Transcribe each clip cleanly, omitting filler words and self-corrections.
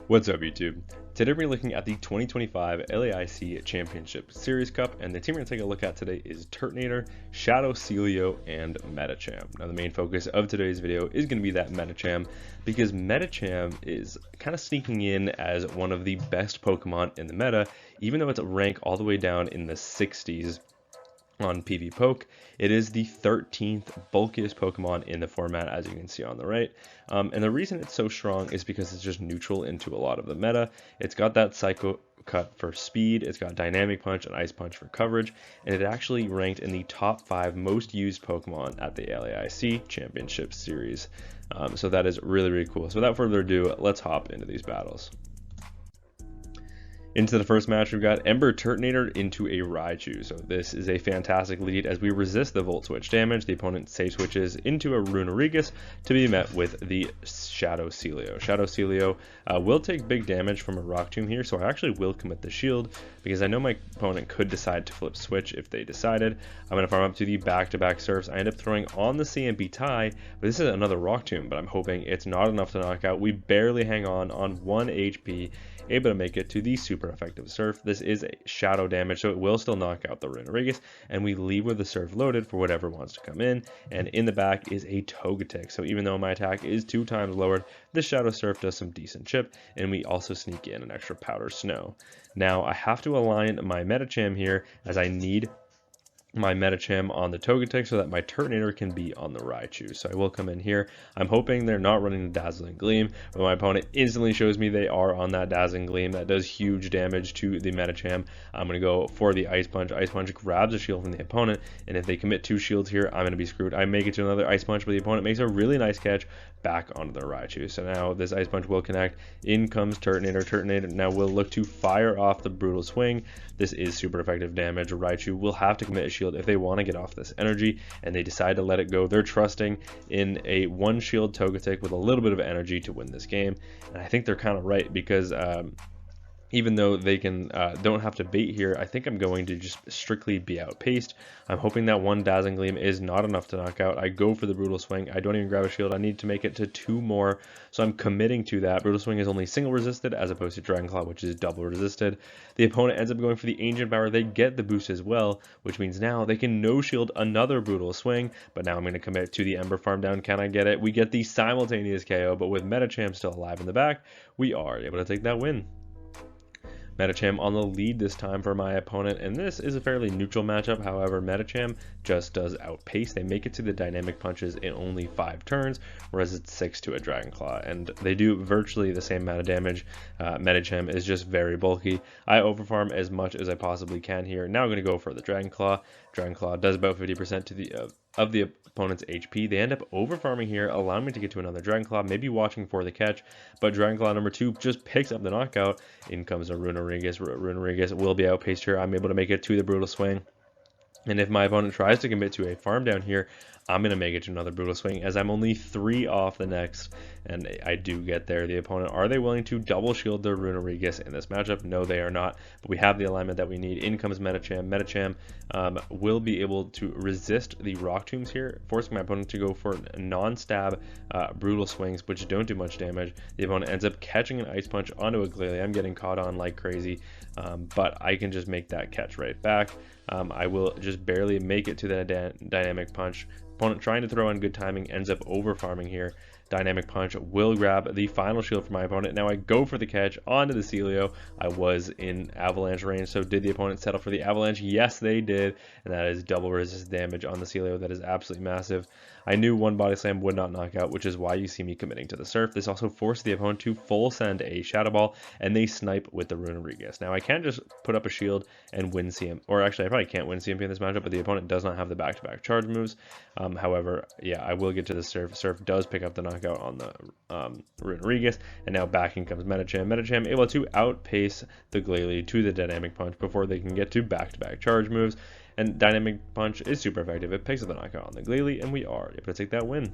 What's up, YouTube? Today we're looking at the 2025 LAIC Championship Series Cup, and the team we're going to take a look at today is Turtonator, Shadow Celio, and MEDICHAM. Now the main focus of today's video is going to be that MEDICHAM, because MEDICHAM is kind of sneaking in as one of the best Pokemon in the meta, even though it's a rank all the way down in the 60s on PvPoke. It is the 13th bulkiest Pokemon in the format, as you can see on the right. And the reason it's so strong is because it's just neutral into a lot of the meta. It's got that Psycho Cut for speed, it's got Dynamic Punch and Ice Punch for coverage, and it actually ranked in the top 5 most used Pokemon at the LAIC Championship Series. So that is really cool. So without further ado, let's hop into these battles. Into the first match, we've got Ember Turtonator into a Raichu. So this is a fantastic lead as we resist the Volt Switch damage. The opponent safe switches into a Runerigus to be met with the Shadow Celio. Shadow Celio will take big damage from a Rock Tomb here, so I actually will commit the shield because I know my opponent could decide to flip switch if they decided. I'm going to farm up to the back-to-back surfs. I end up throwing on the CMP tie, but this is another Rock Tomb, but I'm hoping it's not enough to knock out. We barely hang on 1 HP, able to make it to the super effective surf. This is a shadow damage, so it will still knock out the Runerigus, and we leave with the surf loaded for whatever wants to come in. And in the back is a Togetic, so even though my attack is 2 times lowered, this shadow surf does some decent chip, and we also sneak in an extra powder snow. Now I have to align my MEDICHAM here, as I need my MEDICHAM on the Togetic so that my Turtonator can be on the Raichu. So I will come in here. I'm hoping they're not running the Dazzling Gleam, but my opponent instantly shows me they are on that Dazzling Gleam. That does huge damage to the MEDICHAM. I'm going to go for the Ice Punch. Ice Punch grabs a shield from the opponent, and if they commit 2 shields here, I'm going to be screwed. I make it to another Ice Punch, but the opponent makes a really nice catch back onto the Raichu. So now this Ice Punch will connect. In comes Turtonator. Turtonator now will look to fire off the Brutal Swing. This is super effective damage. Raichu will have to commit a shield if they want to get off this energy, and they decide to let it go. They're trusting in a 1 shield Togetic with a little bit of energy to win this game, and I think they're kind of right, because even though they can don't have to bait here, I think I'm going to just strictly be outpaced. I'm hoping that 1 Dazzling Gleam is not enough to knock out. I go for the Brutal Swing. I don't even grab a shield. I need to make it to 2 more, so I'm committing to that. Brutal Swing is only single resisted as opposed to Dragon Claw, which is double resisted. The opponent ends up going for the Ancient Power. They get the boost as well, which means now they can no shield another Brutal Swing, but now I'm going to commit to the Ember Farm down. Can I get it? We get the simultaneous KO, but with MEDICHAM still alive in the back, we are able to take that win. MEDICHAM on the lead this time for my opponent, and this is a fairly neutral matchup. However, MEDICHAM just does outpace. They make it to the Dynamic Punches in only 5 turns, whereas it's 6 to a Dragon Claw, and they do virtually the same amount of damage. MEDICHAM is just very bulky. I overfarm as much as I possibly can here. Now I'm going to go for the Dragon Claw. Dragon Claw does about 50% to the of the opponent's HP. They end up overfarming here, allowing me to get to another Dragon Claw, maybe watching for the catch, but Dragon Claw number 2 just picks up the knockout. In comes a Runerigus. Runerigus will be outpaced here. I'm able to make it to the Brutal Swing, and if my opponent tries to commit to a farm down here, I'm going to make it to another Brutal Swing, as I'm only 3 off the next, and I do get there. The opponent, are they willing to double shield their Runerigus in this matchup? No, they are not, but we have the alignment that we need. In comes MEDICHAM. MEDICHAM will be able to resist the Rock Tombs here, forcing my opponent to go for non-stab Brutal Swings, which don't do much damage. The opponent ends up catching an Ice Punch onto a Glalie. I'm getting caught on like crazy, but I can just make that catch right back. I will just barely make it to that Dynamic Punch. Opponent trying to throw in good timing ends up over farming here. Dynamic Punch will grab the final shield for my opponent. Now I go for the catch onto the Celio. I was in Avalanche range, so did the opponent settle for the Avalanche? Yes, they did, and that is double resist damage on the Celio. That is absolutely massive. I knew 1 Body Slam would not knock out, which is why you see me committing to the Surf. This also forced the opponent to full send a Shadow Ball, and they snipe with the Runerigus. Now I can just put up a shield and win CM, or actually I probably can't win CMP in this matchup, but the opponent does not have the back-to-back charge moves. However, yeah, I will get to the Surf. Surf does pick up the knockout on the Runerigus, and now back in comes MEDICHAM. MEDICHAM able to outpace the Glalie to the Dynamic Punch before they can get to back-to-back charge moves, and Dynamic Punch is super effective. It picks up the knockout on the Glalie, and we are able to take that win.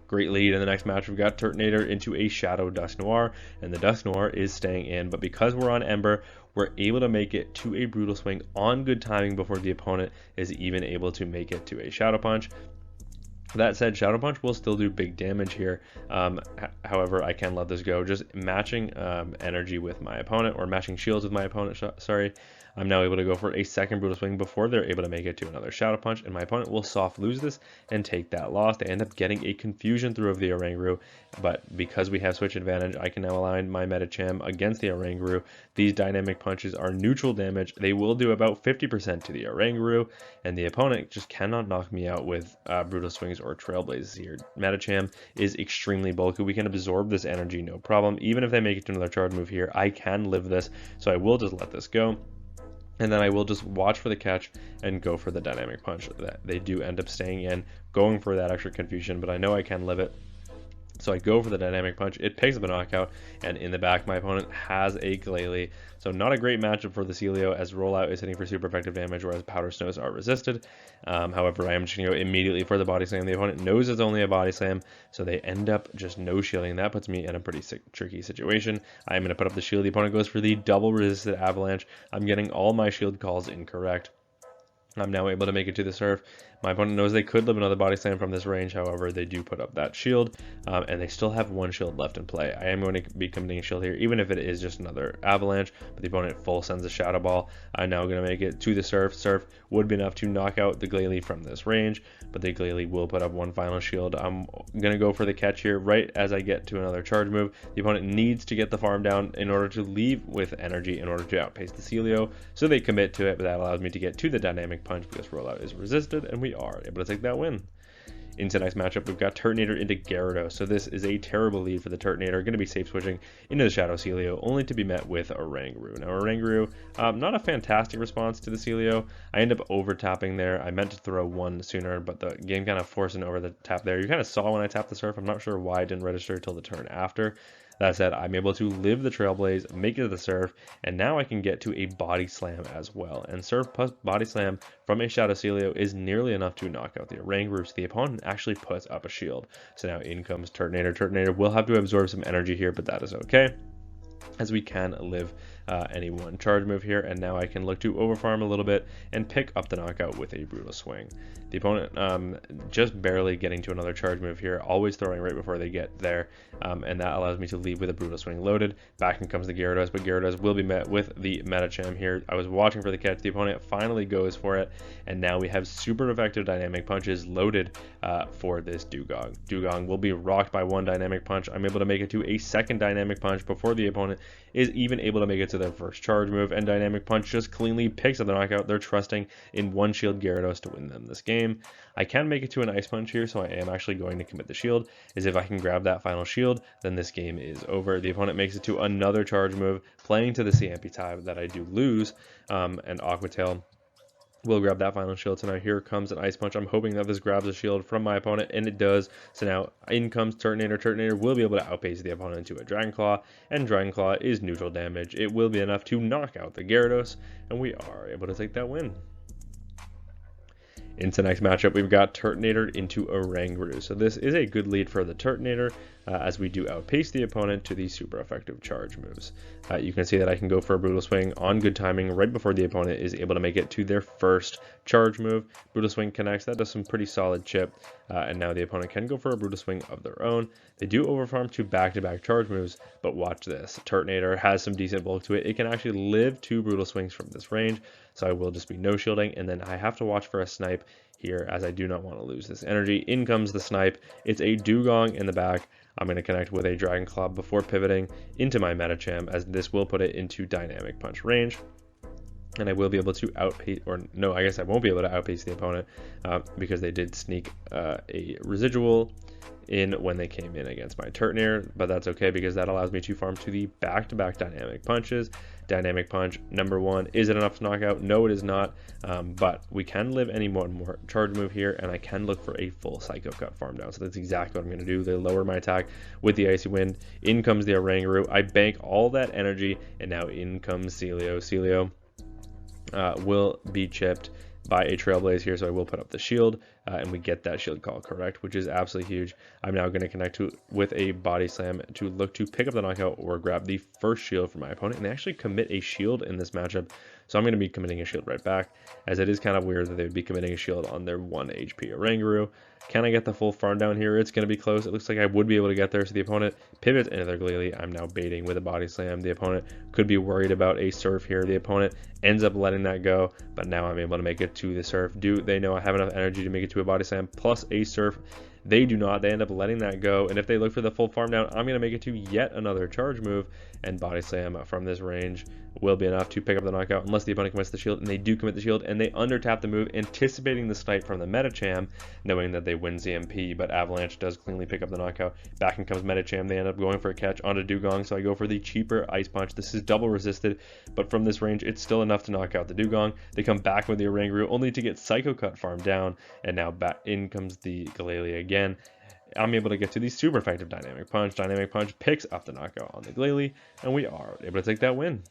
Great lead in the next match. We've got Turtonator into a Shadow Dusknoir, and the Dusknoir is staying in, but because we're on Ember, we're able to make it to a Brutal Swing on good timing before the opponent is even able to make it to a Shadow Punch. That said, Shadow Punch will still do big damage here. However, I can let this go. Just matching energy with my opponent, or matching shields with my opponent, sorry. I'm now able to go for a second Brutal Swing before they're able to make it to another Shadow Punch, and my opponent will soft lose this and take that loss. They end up getting a Confusion through of the Oranguru, but because we have switch advantage, I can now align my Medicham against the Oranguru. These dynamic punches are neutral damage. They will do about 50% to the Oranguru, and the opponent just cannot knock me out with Brutal Swings or Trailblazes here. Medicham is extremely bulky. We can absorb this energy, no problem. Even if they make it to another charge move here, I can live this, so I will just let this go. And then I will just watch for the catch and go for the dynamic punch. That they do end up staying in, going for that extra confusion, but I know I can live it. So I go for the dynamic punch. It picks up a knockout, and in the back, my opponent has a Glalie. So not a great matchup for the Celio, as Rollout is hitting for super effective damage, whereas Powder Snows are resisted. However, I am just going to go immediately for the Body Slam. The opponent knows it's only a Body Slam, so they end up just no shielding. That puts me in a pretty tricky situation. I'm going to put up the shield. The opponent goes for the double resisted Avalanche. I'm getting all my shield calls incorrect. I'm now able to make it to the surf. My opponent knows they could live another Body Slam from this range, however, they do put up that shield, and they still have one shield left in play. I am going to be committing a shield here, even if it is just another Avalanche, but the opponent full sends a Shadow Ball. I'm now going to make it to the surf. Surf would be enough to knock out the Glalie from this range, but the Glalie will put up one final shield. I'm going to go for the catch here right as I get to another charge move. The opponent needs to get the farm down in order to leave with energy in order to outpace the Celio, so they commit to it, but that allows me to get to the dynamic punch because Rollout is resisted, and we are able to take that win. Into the next matchup, we've got Turtonator into Gyarados. So this is a terrible lead for the Turtonator. Going to be safe switching into the Shadow Celio, only to be met with Oranguru. Now Oranguru, not a fantastic response to the Celio. I end up over tapping there. I meant to throw one sooner, but the game kind of forced an over the tap there. You kind of saw when I tapped the surf. I'm not sure why it didn't register till the turn after. That said, I'm able to live the Trailblaze, make it to the surf, and now I can get to a Body Slam as well. And surf plus Body Slam from a Shadow Celio is nearly enough to knock out the Oranguru, so the opponent actually puts up a shield. So now in comes Turtonator. Turtonator will have to absorb some energy here, but that is okay, as we can live any one charge move here, and now I can look to overfarm a little bit and pick up the knockout with a Brutal Swing. The opponent just barely getting to another charge move here, always throwing right before they get there, and that allows me to leave with a Brutal Swing loaded. Back in comes the Gyarados, but Gyarados will be met with the Medicham here. I was watching for the catch. The opponent finally goes for it, and now we have super effective dynamic punches loaded for this Dugong. Dugong will be rocked by one dynamic punch. I'm able to make it to a second dynamic punch before the opponent is even able to make it to their first charge move, and dynamic punch just cleanly picks up the knockout. They're trusting in one shield Gyarados to win them this game. I can make it to an ice punch here, so I am actually going to commit the shield, as if I can grab that final shield, then this game is over. The opponent makes it to another charge move, playing to the Ciampi type that I do lose, and Aqua Tail will grab that final shield. So now here comes an ice punch. I'm hoping that this grabs a shield from my opponent, and it does. So now in comes Turtonator. Turtonator will be able to outpace the opponent into a Dragon Claw, and Dragon Claw is neutral damage. It will be enough to knock out the Gyarados, and we are able to take that win. Into the next matchup, we've got Turtonator into Oranguru. So this is a good lead for the Turtonator, as we do outpace the opponent to the super effective charge moves. You can see that I can go for a Brutal Swing on good timing right before the opponent is able to make it to their first charge move. Brutal Swing connects. That does some pretty solid chip, and now the opponent can go for a Brutal Swing of their own. They do overfarm to back-to-back charge moves, but watch this. Turtonator has some decent bulk to it. It can actually live two Brutal Swings from this range, so I will just be no shielding, and then I have to watch for a snipe here, as I do not want to lose this energy. In comes the snipe. It's a Dugong in the back. I'm going to connect with a Dragon Claw before pivoting into my Medicham, as this will put it into dynamic punch range. And I will be able to outpace, or no, I guess I won't be able to outpace the opponent, because they did sneak a residual in when they came in against my Turtonator, but that's okay because that allows me to farm to the back-to-back dynamic punches. Dynamic punch number one, is it enough to knock out? No, it is not, but we can live any more charge move here, and I can look for a full Psycho Cut farm down. So that's exactly what I'm going to do. They lower my attack with the Icy Wind. In comes the Oranguru. I bank all that energy, and now in comes Celio. Celio will be chipped by a Trailblaze here, so I will put up the shield and we get that shield call correct, which is absolutely huge. I'm now going to connect with a body slam to look to pick up the knockout or grab the first shield from my opponent, and they actually commit a shield in this matchup, so I'm going to be committing a shield right back, as it is kind of weird that they would be committing a shield on their 1 HP Oranguru. Can I get the full farm down here? It's going to be close. It looks like I would be able to get there, so the opponent pivots into their Glalie. I'm now baiting with a body slam. The opponent could be worried about a surf here. The opponent ends up letting that go, but now I'm able to make it to the surf. Do they know I have enough energy to make it to a body slam plus a surf? They do not. They end up letting that go, and if they look for the full farm down, I'm going to make it to yet another charge move, and body slam from this range will be enough to pick up the knockout unless the opponent commits the shield, and they do commit the shield, and they undertap the move, anticipating the snipe from the Medicham, knowing that they win ZMP, but Avalanche does cleanly pick up the knockout. Back in comes Medicham. They end up going for a catch onto Dugong, so I go for the cheaper Ice Punch. This is double resisted, but from this range, it's still enough to knock out the Dugong. They come back with the Oranguru, only to get Psycho Cut farmed down, and now back in comes the Glalie again. I'm able to get to the super effective Dynamic Punch. Dynamic Punch picks up the knockout on the Glalie, and we are able to take that win.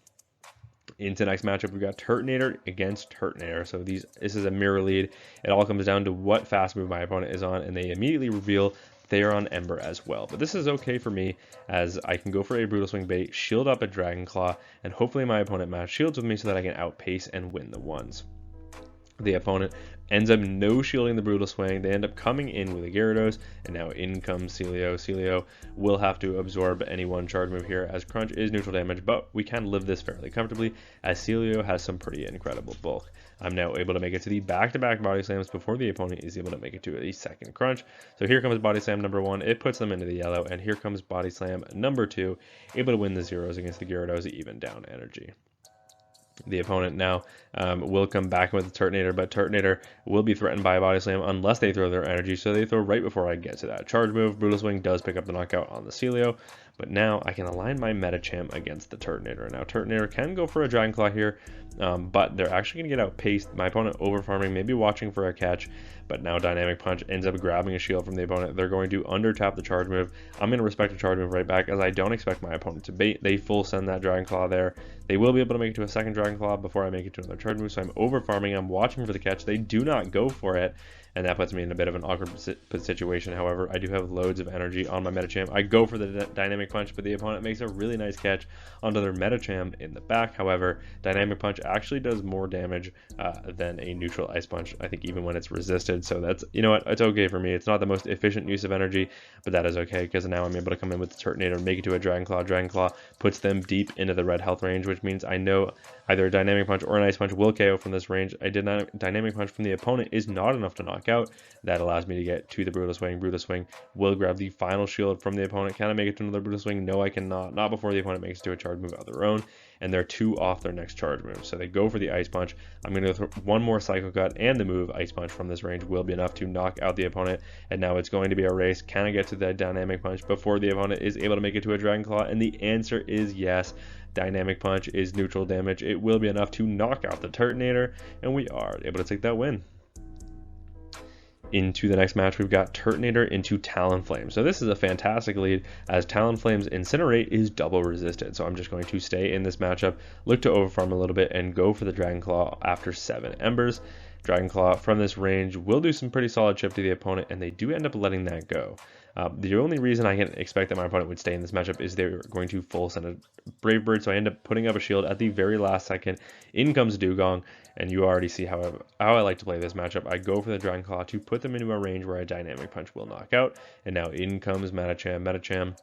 Into the next matchup, we've got Turtonator against Turtonator. So this is a mirror lead. It all comes down to what fast move my opponent is on, and they immediately reveal they are on Ember as well. But this is okay for me, as I can go for a Brutal Swing bait, shield up a Dragon Claw, and hopefully my opponent match shields with me so that I can outpace and win the ones. The opponent ends up no shielding the Brutal Swing. They end up coming in with a Gyarados, and now in comes Celio. Celio will have to absorb any one charge move here, as Crunch is neutral damage, but we can live this fairly comfortably, as Celio has some pretty incredible bulk. I'm now able to make it to the back-to-back body slams before the opponent is able to make it to a second Crunch. So here comes body slam number 1. It puts them into the yellow, and here comes body slam number 2, able to win the zeros against the Gyarados, even down energy. The opponent now will come back with the Turtonator, but Turtonator will be threatened by a body slam unless they throw their energy, so they throw right before I get to that charge move. Brutal Swing does pick up the knockout on the Celio, but now I can align my Medicham against the Turtonator. Now Turtonator can go for a Dragon Claw here, but they're actually going to get outpaced. My opponent over farming, maybe watching for a catch, but now Dynamic Punch ends up grabbing a shield from the opponent. They're going to under tap the charge move. I'm going to respect a charge move right back, as I don't expect my opponent to bait. They full send that Dragon Claw there. They will be able to make it to a second Dragon Claw before I make it to another charge move, so I'm over farming. I'm watching for the catch. They do not go for it, and that puts me in a bit of an awkward situation. However, I do have loads of energy on my Medicham. I go for the Dynamic Punch, but the opponent makes a really nice catch onto their Medicham in the back. However, Dynamic Punch actually does more damage than a neutral Ice Punch, I think, even when it's resisted. So that's, you know what, it's okay for me. It's not the most efficient use of energy, but that is okay, because now I'm able to come in with the Turtonator, make it to a Dragon Claw. Dragon Claw puts them deep into the red health range, which means I know either a Dynamic Punch or an Ice Punch will KO from this range. A Dynamic Punch from the opponent is not enough to knock out. That allows me to get to the Brutal Swing. Brutal Swing will grab the final shield from the opponent. Can I make it to another Brutal Swing? No, I cannot. Not before the opponent makes it to a charge move of their own, and they're 2 off their next charge move. So they go for the Ice Punch. I'm going to throw one more Psycho Cut, and the move Ice Punch from this range will be enough to knock out the opponent. And now it's going to be a race. Can I get to that Dynamic Punch before the opponent is able to make it to a Dragon Claw? And the answer is yes. Dynamic Punch is neutral damage. It will be enough to knock out the Turtonator, and we are able to take that win. Into the next match, we've got Turtonator into Talonflame. So this is a fantastic lead, as Talonflame's Incinerate is double resisted. So I'm just going to stay in this matchup, look to overfarm a little bit, and go for the Dragon Claw after 7 Embers. Dragon Claw from this range will do some pretty solid chip to the opponent, and they do end up letting that go. The only reason I can expect that my opponent would stay in this matchup is they're going to full send a Brave Bird, so I end up putting up a shield at the very last second. In comes Dugong, and you already see how I like to play this matchup. I go for the Dragon Claw to put them into a range where a Dynamic Punch will knock out, and now in comes Medicham. Medicham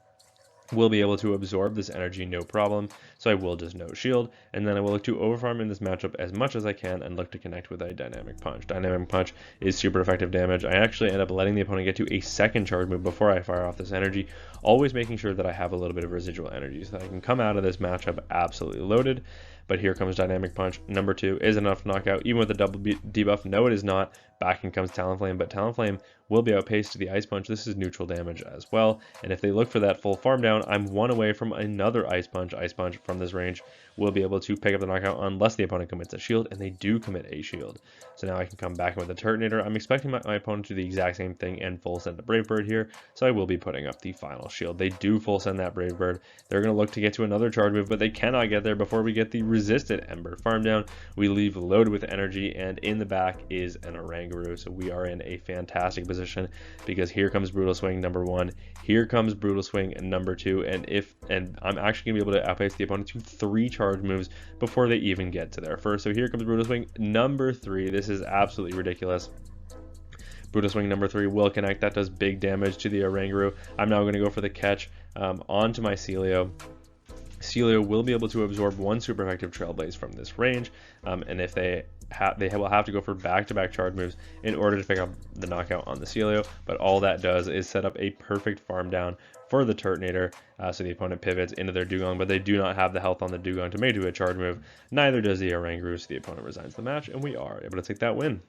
will be able to absorb this energy no problem, so I will just no shield, and then I will look to overfarm in this matchup as much as I can and look to connect with a Dynamic Punch. Dynamic Punch is super effective damage. I actually end up letting the opponent get to a second charge move before I fire off this energy, always making sure that I have a little bit of residual energy so that I can come out of this matchup absolutely loaded. But here comes Dynamic Punch. Number 2 is enough to knock out, even with the double debuff. No, it is not. Back in comes Talonflame, but Talonflame will be outpaced to the Ice Punch. This is neutral damage as well, and if they look for that full farm down, I'm 1 away from another Ice Punch. Ice Punch from this range will be able to pick up the knockout unless the opponent commits a shield, and they do commit a shield. So now I can come back with a Turtonator. I'm expecting my opponent to do the exact same thing and full send a Brave Bird here, so I will be putting up the final shield. They do full send that Brave Bird. They're going to look to get to another charge move, but they cannot get there before we get the resisted Ember farm down. We leave loaded with energy, and in the back is an Oranguru. So we are in a fantastic position because here comes Brutal Swing number 1, here comes Brutal Swing number 2, and I'm actually gonna be able to outpace the opponent to 3 charge moves before they even get to their first. So here comes Brutal Swing number 3. This is absolutely ridiculous. Brutal Swing number 3 will connect. That does big damage to the Oranguru. I'm now going to go for the catch onto my Celio. Celio will be able to absorb 1 super effective Trailblaze from this range, and if they will have to go for back-to-back charge moves in order to pick up the knockout on the Celio, but all that does is set up a perfect farm down for the Turtonator, so the opponent pivots into their Dugong, but they do not have the health on the Dugong to make it to a charge move. Neither does the Oranguru, so the opponent resigns the match, and we are able to take that win.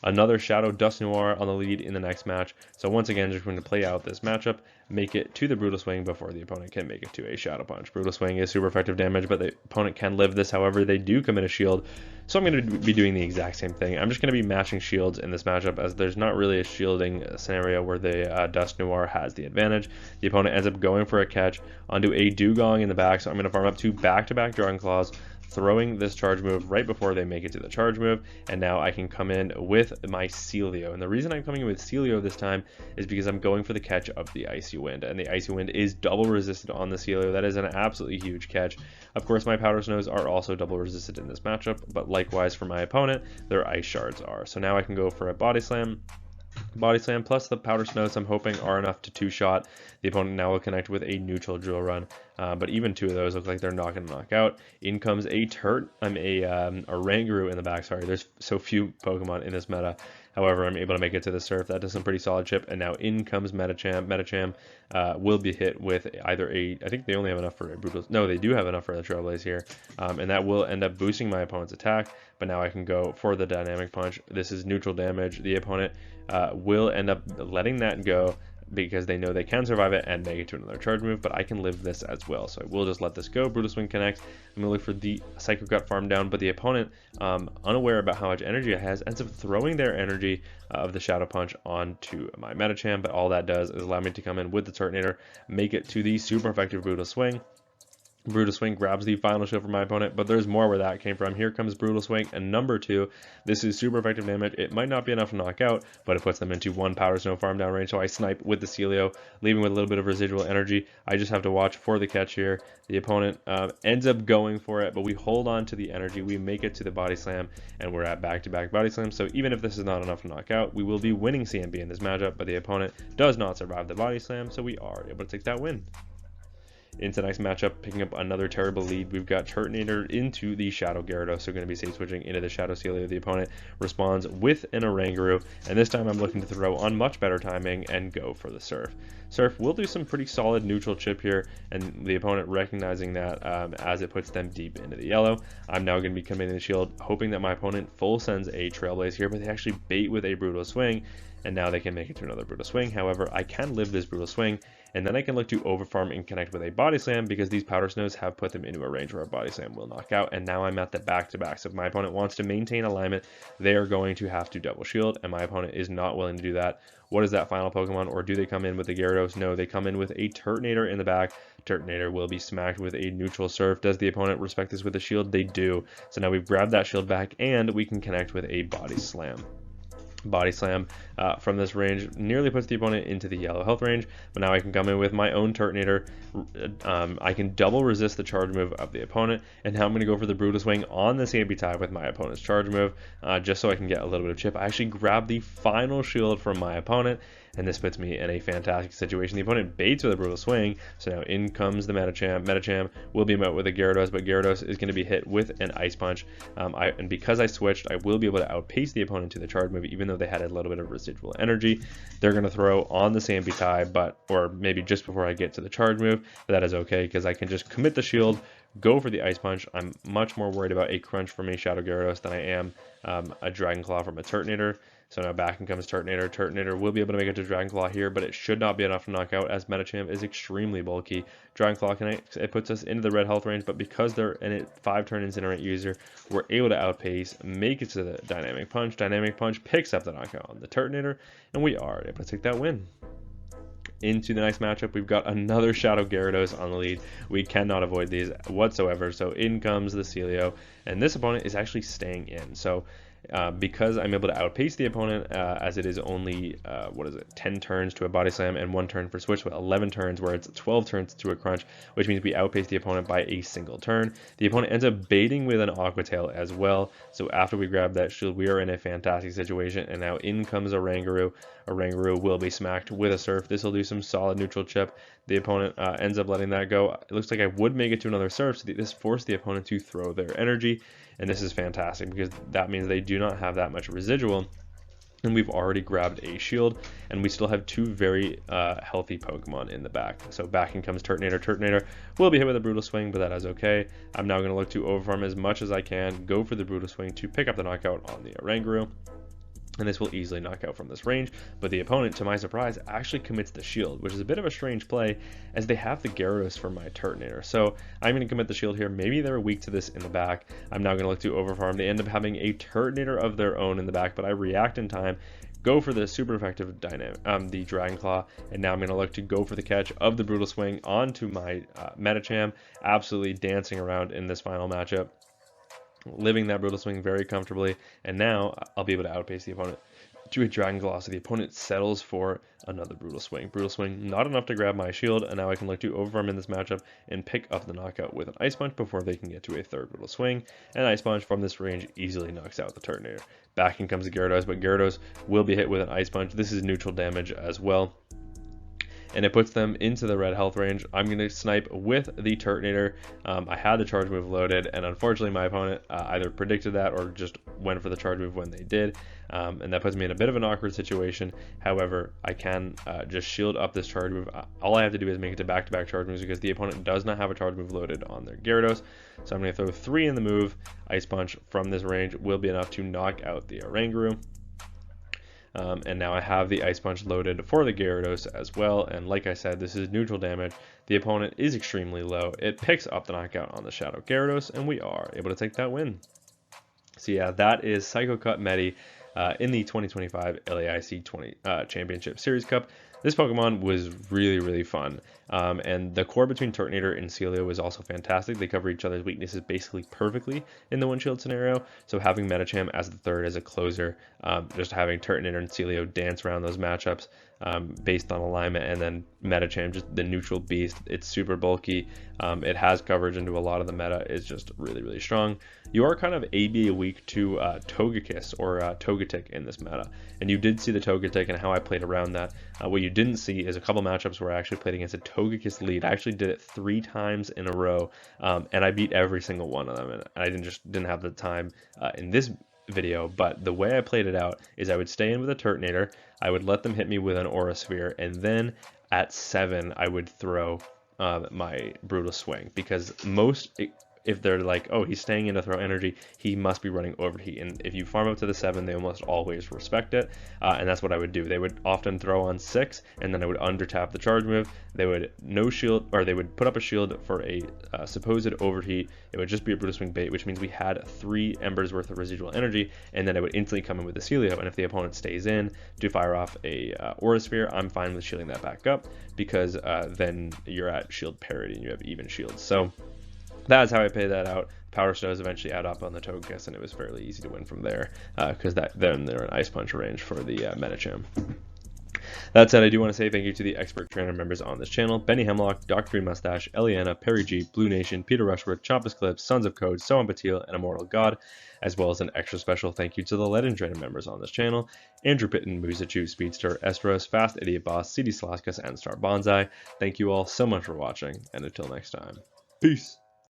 Another Shadow Dusknoir on the lead in the next match. So once again, just going to play out this matchup, make it to the Brutal Swing before the opponent can make it to a Shadow Punch. Brutal Swing is super effective damage, but the opponent can live this. However, they do commit a shield. So I'm going to be doing the exact same thing. I'm just going to be matching shields in this matchup, as there's not really a shielding scenario where the Dusknoir has the advantage. The opponent ends up going for a catch onto a Dugong in the back, so I'm going to farm up 2 back-to-back Dragon Claws, throwing this charge move right before they make it to the charge move, and now I can come in with my Celio. And the reason I'm coming in with Celio this time is because I'm going for the catch of the Icy Wind, and the Icy Wind is double resisted on the Celio. That is an absolutely huge catch. Of course, my Powder Snows are also double resisted in this matchup, but likewise for my opponent, their Ice Shards are. So now I can go for a Body Slam. Body Slam plus the Powder Snows I'm hoping are enough to 2-shot. The opponent now will connect with a neutral Drill Run, but even 2 of those look like they're not going to knock out. In comes a Oranguru in the back. Sorry, there's so few Pokemon in this meta. However, I'm able to make it to the Surf. That does some pretty solid chip, and now in comes MEDICHAM. MEDICHAM will be hit with either I think they only have enough for a Brutal... No, they do have enough for the Trailblaze here, and that will end up boosting my opponent's attack, but now I can go for the Dynamic Punch. This is neutral damage. The opponent will end up letting that go because they know they can survive it and make it to another charge move, but I can live this as well. So I will just let this go. Brutal Swing connects. I'm going to look for the Psycho Cut farm down, but the opponent, unaware about how much energy it has, ends up throwing their energy of the Shadow Punch onto my MEDICHAM, but all that does is allow me to come in with the Turtonator, make it to the super effective Brutal Swing. Brutal Swing grabs the final shield from my opponent, but there's more where that came from. Here comes Brutal Swing, and number 2. This is super effective damage. It might not be enough to knock out, but it puts them into 1 Powder Snow farm down range, so I snipe with the Celio, leaving with a little bit of residual energy. I just have to watch for the catch here. The opponent ends up going for it, but we hold on to the energy. We make it to the Body Slam, and we're at back-to-back Body Slams, so even if this is not enough to knock out, we will be winning CMB in this matchup, but the opponent does not survive the Body Slam, so we are able to take that win. Into the next matchup, picking up another terrible lead, we've got Turtonator into the Shadow Gyarados, so going to be state switching into the Shadow Celio. The opponent responds with an Oranguru, and this time I'm looking to throw on much better timing and go for the Surf. Surf will do some pretty solid neutral chip here, and the opponent recognizing that as it puts them deep into the yellow. I'm now going to be committing the shield, hoping that my opponent full sends a Trailblaze here, but they actually bait with a Brutal Swing, and now they can make it to another Brutal Swing. However, I can live this Brutal Swing, and then I can look to overfarm and connect with a Body Slam because these Powder Snows have put them into a range where a Body Slam will knock out, and now I'm at the back-to-back. So if my opponent wants to maintain alignment, they are going to have to double shield, and my opponent is not willing to do that. What is that final Pokemon, or do they come in with the Gyarados? No, they come in with a Turtonator in the back. Turtonator will be smacked with a neutral Surf. Does the opponent respect this with a shield? They do. So now we've grabbed that shield back, and we can connect with a Body Slam. Body Slam from this range nearly puts the opponent into the yellow health range, but now I can come in with my own Turtonator. I can double resist the charge move of the opponent, and now I'm going to go for the Brutal Swing on the CMB tie with my opponent's charge move, just so I can get a little bit of chip. I actually grab the final shield from my opponent, and this puts me in a fantastic situation. The opponent baits with a Brutal Swing, so now in comes the MEDICHAM. MEDICHAM will be met with a Gyarados, but Gyarados is going to be hit with an Ice Punch, and because I switched, I will be able to outpace the opponent to the charge move, even though they had a little bit of residual energy. They're going to throw on the CMB tie, or maybe just before I get to the charge move, but that is okay, because I can just commit the shield, go for the Ice Punch. I'm much more worried about a crunch from a Shadow Gyarados than I am a Dragon Claw from a Turtonator. So now back in comes Turtonator. Turtonator will be able to make it to Dragon Claw here, but it should not be enough to knock out, as MEDICHAM is extremely bulky. Dragon Claw connects, it puts us into the red health range, but because they're in a 5-turn Incinerate user, we're able to outpace, make it to the Dynamic Punch. Dynamic Punch picks up the knockout on the Turtonator, and we are able to take that win. into the next matchup. We've got another Shadow Gyarados on the lead. We cannot avoid these whatsoever. So in comes the Celio, and this opponent is actually staying in. So because I'm able to outpace the opponent, as it is only 10 turns to a body slam and 1 turn for switch, with 11 turns, where it's 12 turns to a crunch, which means we outpace the opponent by a single turn. The opponent ends up baiting with an Aqua Tail as well. So after we grab that shield, we are in a fantastic situation, and now in comes a Rangaroo. A Rangaroo will be smacked with a Surf. This will do some solid neutral chip. The opponent ends up letting that go. It looks like I would make it to another Surf, so this forced the opponent to throw their energy, and this is fantastic because that means they do not have that much residual, and we've already grabbed a shield, and we still have 2 very healthy Pokemon in the back. So back in comes Turtonator. Turtonator will be hit with a Brutal Swing, but that is okay. I'm now going to look to overfarm as much as I can, go for the Brutal Swing to pick up the knockout on the Rangaroo, and this will easily knock out from this range. But the opponent, to my surprise, actually commits the shield, which is a bit of a strange play, as they have the Gyarados for my Turtonator. So I'm going to commit the shield here. Maybe they're weak to this in the back. I'm now going to look to overfarm. They end up having a Turtonator of their own in the back, but I react in time, go for the super effective dynamic, the Dragon Claw, and now I'm going to look to go for the catch of the Brutal Swing onto my Medicham, absolutely dancing around in this final matchup, living that Brutal Swing very comfortably, and now I'll be able to outpace the opponent to a Dragon Claw, so the opponent settles for another Brutal Swing. Brutal Swing, not enough to grab my shield, and now I can look to overfarm in this matchup and pick up the knockout with an Ice Punch before they can get to a third Brutal Swing, and Ice Punch from this range easily knocks out the Turtonator. Back in comes the Gyarados, but Gyarados will be hit with an Ice Punch. This is neutral damage as well, and it puts them into the red health range. I'm going to snipe with the Turtonator. I had the charge move loaded, and unfortunately my opponent either predicted that or just went for the charge move when they did, and that puts me in a bit of an awkward situation. However, I can just shield up this charge move. All I have to do is make it to back-to-back charge moves because the opponent does not have a charge move loaded on their Gyarados. So I'm going to throw 3 in the move. Ice Punch from this range will be enough to knock out the Rangaroo. And now I have the Ice Punch loaded for the Gyarados as well, and like I said, this is neutral damage. The opponent is extremely low. It picks up the knockout on the Shadow Gyarados, and we are able to take that win. So yeah, that is Psycho Cut Medi in the 2025 LAIC Championship Series Cup. This Pokemon was really, really fun, and the core between Turtonator and Celio was also fantastic. They cover each other's weaknesses basically perfectly in the one-shield scenario, so having Medicham as the third as a closer, just having Turtonator and Celio dance around those matchups based on alignment, and then Medicham, just the neutral beast. It's super bulky, it has coverage into a lot of the meta, is just really, really strong. You are kind of AB weak to Togekiss or Togetic in this meta, and you did see the Togetic and how I played around that. What you didn't see is a couple matchups where I actually played against a Togekiss lead. I actually did it 3 times in a row, and I beat every single one of them, and I didn't have the time in this video. But the way I played it out is I would stay in with a Turtonator, I would let them hit me with an Aura Sphere, and then at 7 I would throw my Brutal Swing, because if they're like, oh, he's staying in to throw energy, he must be running Overheat. And if you farm up to the 7, they almost always respect it. And that's what I would do. They would often throw on 6, and then I would undertap the charge move. They would no shield, or they would put up a shield for a supposed Overheat. It would just be a Brutal Swing bait, which means we had 3 embers worth of residual energy, and then I would instantly come in with the Celio. And if the opponent stays in to fire off a Aura Sphere, I'm fine with shielding that back up, because then you're at shield parity and you have even shields. So that's how I pay that out. Power Stones eventually add up on the Togekiss, and it was fairly easy to win from there, because then they're an Ice Punch range for the Medicham. That said, I do want to say thank you to the expert trainer members on this channel: Benny Hemlock, Dr. Green Mustache, Eliana, Perry G, Blue Nation, Peter Rushworth, Chompus Clips, Sons of Code, Sohan Patil, and Immortal God, as well as an extra special thank you to the Legend Trainer members on this channel: Andrew Pitten, Musachu, Speedster, Estros, Fast Idiot Boss, CD Slaskus, and Star Bonsai. Thank you all so much for watching, and until next time, peace!